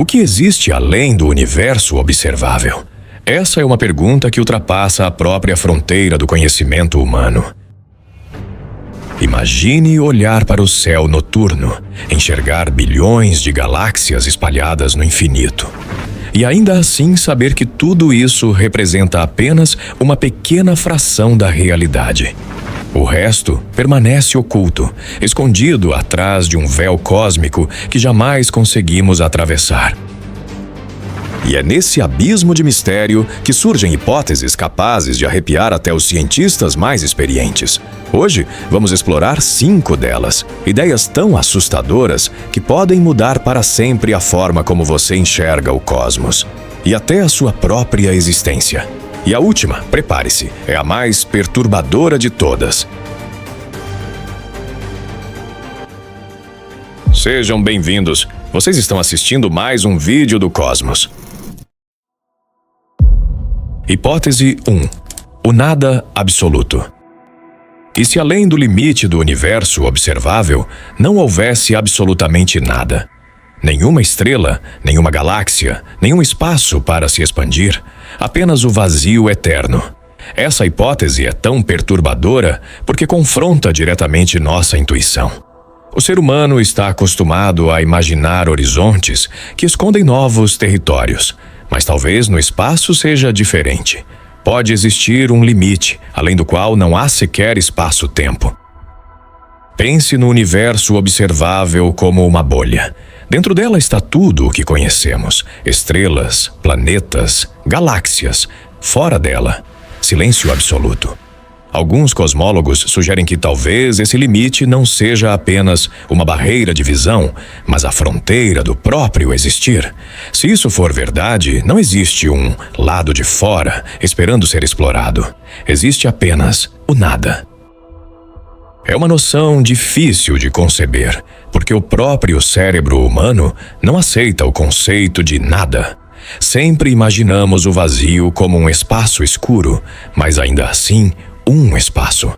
O que existe além do universo observável? Essa é uma pergunta que ultrapassa a própria fronteira do conhecimento humano. Imagine olhar para o céu noturno, enxergar bilhões de galáxias espalhadas no infinito. E ainda assim saber que tudo isso representa apenas uma pequena fração da realidade. O resto permanece oculto, escondido atrás de um véu cósmico que jamais conseguimos atravessar. E é nesse abismo de mistério que surgem hipóteses capazes de arrepiar até os cientistas mais experientes. Hoje, vamos explorar 5 delas, ideias tão assustadoras que podem mudar para sempre a forma como você enxerga o cosmos e até a sua própria existência. E a última, prepare-se, é a mais perturbadora de todas. Sejam bem-vindos. Vocês estão assistindo mais um vídeo do Cosmos. Hipótese 1. O nada absoluto. E se além do limite do universo observável não houvesse absolutamente nada? Nenhuma estrela, nenhuma galáxia, nenhum espaço para se expandir, apenas o vazio eterno. Essa hipótese é tão perturbadora porque confronta diretamente nossa intuição. O ser humano está acostumado a imaginar horizontes que escondem novos territórios, mas talvez no espaço seja diferente. Pode existir um limite, além do qual não há sequer espaço-tempo. Pense no universo observável como uma bolha. Dentro dela está tudo o que conhecemos: estrelas, planetas, galáxias. Fora dela, silêncio absoluto. Alguns cosmólogos sugerem que talvez esse limite não seja apenas uma barreira de visão, mas a fronteira do próprio existir. Se isso for verdade, não existe um lado de fora esperando ser explorado. Existe apenas o nada. É uma noção difícil de conceber, porque o próprio cérebro humano não aceita o conceito de nada. Sempre imaginamos o vazio como um espaço escuro, mas ainda assim, um espaço.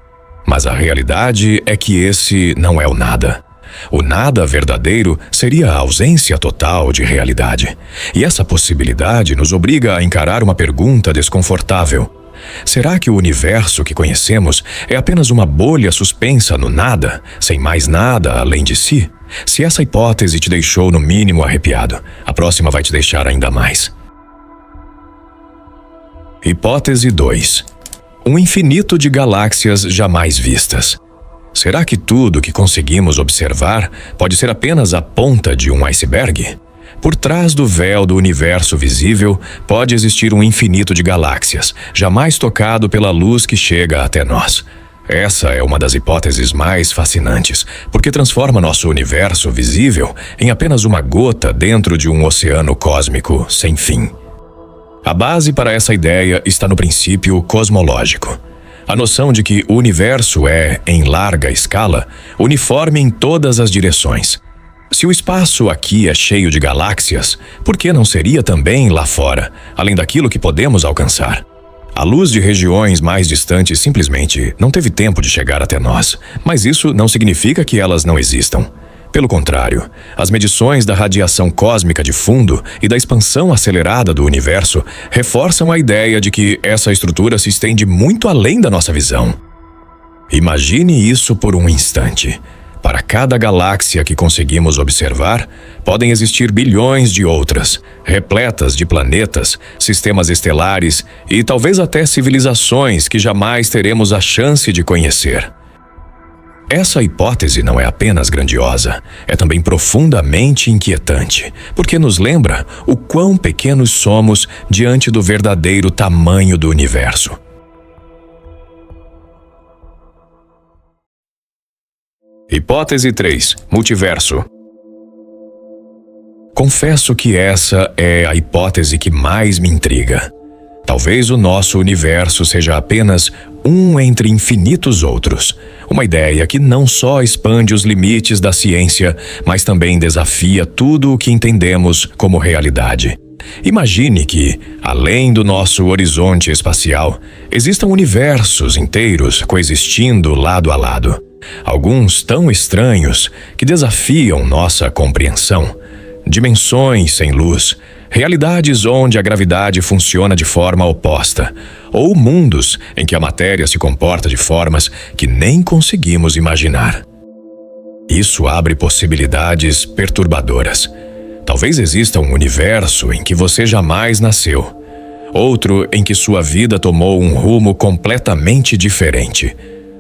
Mas a realidade é que esse não é o nada. O nada verdadeiro seria a ausência total de realidade. E essa possibilidade nos obriga a encarar uma pergunta desconfortável. Será que o universo que conhecemos é apenas uma bolha suspensa no nada, sem mais nada além de si? Se essa hipótese te deixou no mínimo arrepiado, a próxima vai te deixar ainda mais. Hipótese 2. Um infinito de galáxias jamais vistas. Será que tudo que conseguimos observar pode ser apenas a ponta de um iceberg? Por trás do véu do universo visível pode existir um infinito de galáxias, jamais tocado pela luz que chega até nós. Essa é uma das hipóteses mais fascinantes, porque transforma nosso universo visível em apenas uma gota dentro de um oceano cósmico sem fim. A base para essa ideia está no princípio cosmológico. A noção de que o universo é, em larga escala, uniforme em todas as direções. Se o espaço aqui é cheio de galáxias, por que não seria também lá fora, além daquilo que podemos alcançar? A luz de regiões mais distantes simplesmente não teve tempo de chegar até nós, mas isso não significa que elas não existam. Pelo contrário, as medições da radiação cósmica de fundo e da expansão acelerada do universo reforçam a ideia de que essa estrutura se estende muito além da nossa visão. Imagine isso por um instante. Para cada galáxia que conseguimos observar, podem existir bilhões de outras, repletas de planetas, sistemas estelares e talvez até civilizações que jamais teremos a chance de conhecer. Essa hipótese não é apenas grandiosa, é também profundamente inquietante, porque nos lembra o quão pequenos somos diante do verdadeiro tamanho do universo. Hipótese 3. Multiverso. Confesso que essa é a hipótese que mais me intriga. Talvez o nosso universo seja apenas um entre infinitos outros. Uma ideia que não só expande os limites da ciência, mas também desafia tudo o que entendemos como realidade. Imagine que, além do nosso horizonte espacial, existam universos inteiros coexistindo lado a lado. Alguns tão estranhos que desafiam nossa compreensão. dimensões sem luz, realidades onde a gravidade funciona de forma oposta, ou mundos em que a matéria se comporta de formas que nem conseguimos imaginar. Isso abre possibilidades perturbadoras. Talvez exista um universo em que você jamais nasceu, outro em que sua vida tomou um rumo completamente diferente,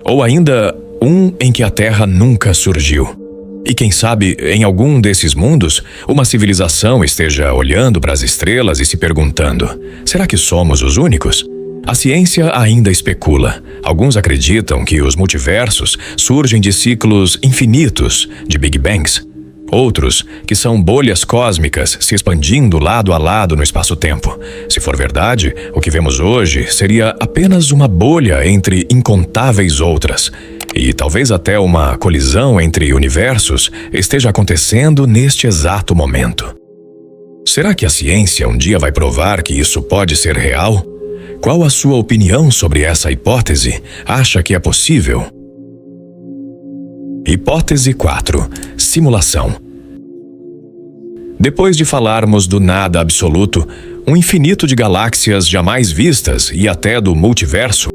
ou ainda um em que a Terra nunca surgiu. E quem sabe, em algum desses mundos, uma civilização esteja olhando para as estrelas e se perguntando: será que somos os únicos? A ciência ainda especula. Alguns acreditam que os multiversos surgem de ciclos infinitos de Big Bangs. Outros, que são bolhas cósmicas se expandindo lado a lado no espaço-tempo. Se for verdade, o que vemos hoje seria apenas uma bolha entre incontáveis outras. E talvez até uma colisão entre universos esteja acontecendo neste exato momento. Será que a ciência um dia vai provar que isso pode ser real? Qual a sua opinião sobre essa hipótese? Acha que é possível? Hipótese 4. Simulação. Depois de falarmos do nada absoluto, um infinito de galáxias jamais vistas e até do multiverso,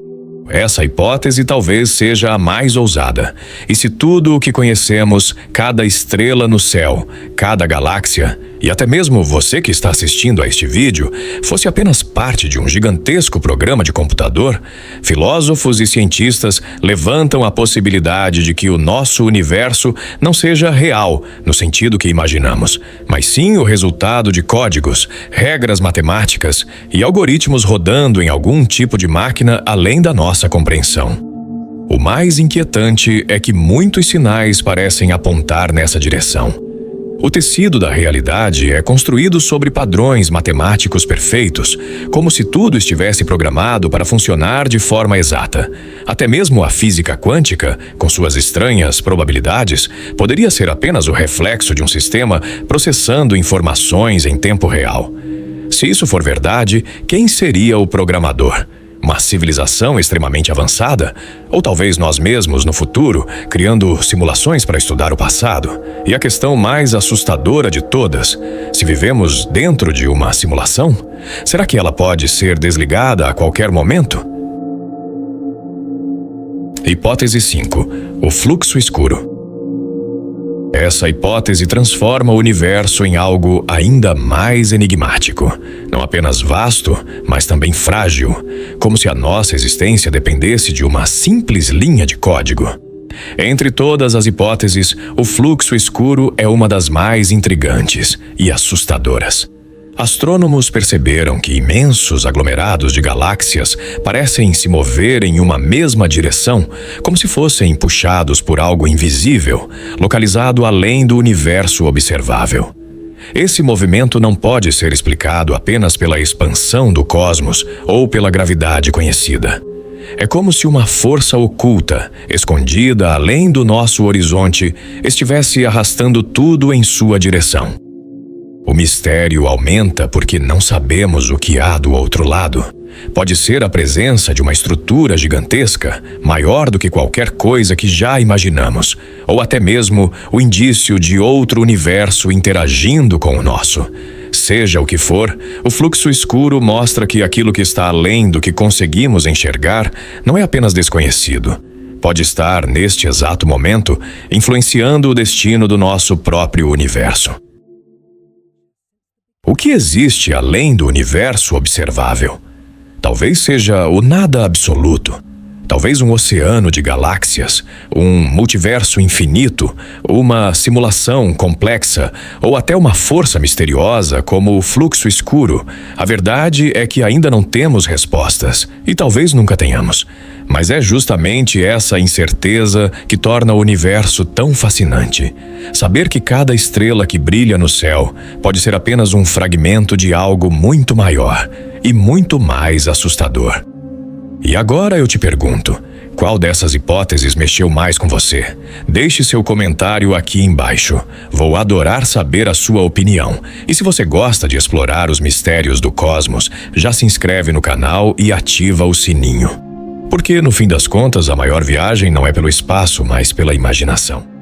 essa hipótese talvez seja a mais ousada. E se tudo o que conhecemos, cada estrela no céu, cada galáxia, e até mesmo você que está assistindo a este vídeo, fosse apenas parte de um gigantesco programa de computador, filósofos e cientistas levantam a possibilidade de que o nosso universo não seja real, no sentido que imaginamos, mas sim o resultado de códigos, regras matemáticas e algoritmos rodando em algum tipo de máquina além da nossa compreensão. O mais inquietante é que muitos sinais parecem apontar nessa direção. O tecido da realidade é construído sobre padrões matemáticos perfeitos, como se tudo estivesse programado para funcionar de forma exata. Até mesmo a física quântica, com suas estranhas probabilidades, poderia ser apenas o reflexo de um sistema processando informações em tempo real. Se isso for verdade, quem seria o programador? Uma civilização extremamente avançada? Ou talvez nós mesmos no futuro, criando simulações para estudar o passado? E a questão mais assustadora de todas: se vivemos dentro de uma simulação, será que ela pode ser desligada a qualquer momento? Hipótese 5. O fluxo escuro. Essa hipótese transforma o universo em algo ainda mais enigmático. Não apenas vasto, mas também frágil, como se a nossa existência dependesse de uma simples linha de código. Entre todas as hipóteses, o fluxo escuro é uma das mais intrigantes e assustadoras. Astrônomos perceberam que imensos aglomerados de galáxias parecem se mover em uma mesma direção, como se fossem puxados por algo invisível, localizado além do universo observável. Esse movimento não pode ser explicado apenas pela expansão do cosmos ou pela gravidade conhecida. É como se uma força oculta, escondida além do nosso horizonte, estivesse arrastando tudo em sua direção. O mistério aumenta porque não sabemos o que há do outro lado. Pode ser a presença de uma estrutura gigantesca, maior do que qualquer coisa que já imaginamos, ou até mesmo o indício de outro universo interagindo com o nosso. Seja o que for, o fluxo escuro mostra que aquilo que está além do que conseguimos enxergar não é apenas desconhecido. Pode estar, neste exato momento, influenciando o destino do nosso próprio universo. O que existe além do universo observável? Talvez seja o nada absoluto. Talvez um oceano de galáxias, um multiverso infinito, uma simulação complexa ou até uma força misteriosa como o fluxo escuro. A verdade é que ainda não temos respostas e talvez nunca tenhamos. Mas é justamente essa incerteza que torna o universo tão fascinante. Saber que cada estrela que brilha no céu pode ser apenas um fragmento de algo muito maior e muito mais assustador. E agora eu te pergunto, qual dessas hipóteses mexeu mais com você? Deixe seu comentário aqui embaixo. Vou adorar saber a sua opinião. E se você gosta de explorar os mistérios do cosmos, já se inscreve no canal e ativa o sininho. Porque, no fim das contas, a maior viagem não é pelo espaço, mas pela imaginação.